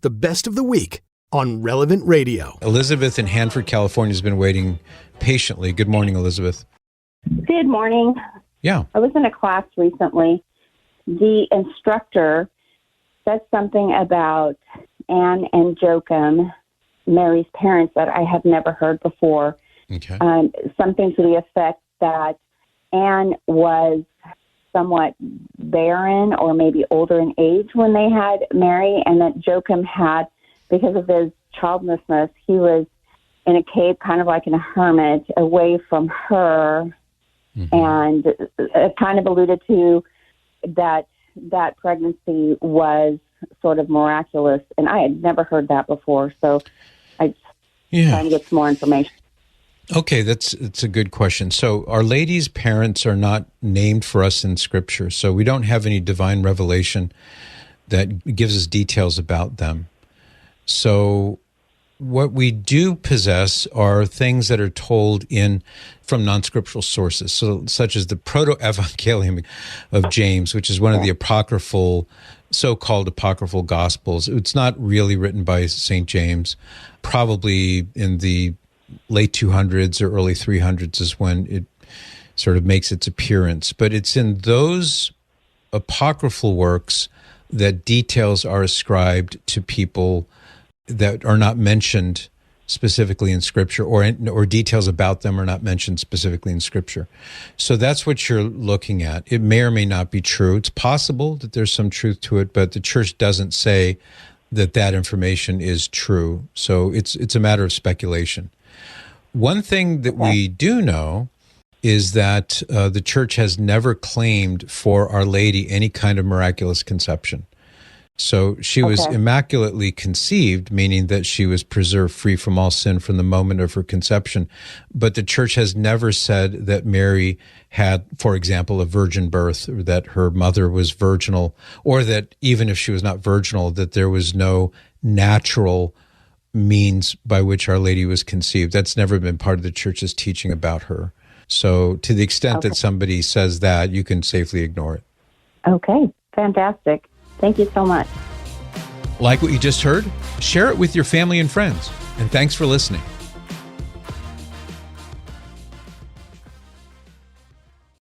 the best of the week on Relevant Radio. Elizabeth in Hanford, California has been waiting patiently. Good morning, Elizabeth. Good morning. Yeah. I was in a class recently. The instructor said something about Anne and Joachim, Mary's parents, that I have never heard before. Okay. Something to the effect that Anne was somewhat barren or maybe older in age when they had Mary, and that Joachim had, because of his childlessness, he was in a cave, kind of like in a hermit, away from her, and kind of alluded to that pregnancy was sort of miraculous, and I had never heard that before, so I just trying to get some more information. Okay, that's a good question. So Our Lady's parents are not named for us in Scripture, so we don't have any divine revelation that gives us details about them. So what we do possess are things that are told from non-scriptural sources, so such as the Protoevangelium of James, which is one of the so-called apocryphal Gospels. It's not really written by St. James. Probably in the late 200s or early 300s is when it sort of makes its appearance. But it's in those apocryphal works that details are ascribed to people that are not mentioned specifically in Scripture, or details about them are not mentioned specifically in Scripture. So that's what you're looking at. It may or may not be true. It's possible that there's some truth to it, but the church doesn't say that information is true. So it's a matter of speculation. One thing that we do know is that the church has never claimed for Our Lady any kind of miraculous conception. So she was immaculately conceived, meaning that she was preserved free from all sin from the moment of her conception. But the church has never said that Mary had, for example, a virgin birth, or that her mother was virginal, or that even if she was not virginal, that there was no natural means by which Our Lady was conceived. That's never been part of the church's teaching about her. So to the extent that somebody says that, you can safely ignore it. Okay, fantastic. Thank you so much. Like what you just heard? Share it with your family and friends. And thanks for listening.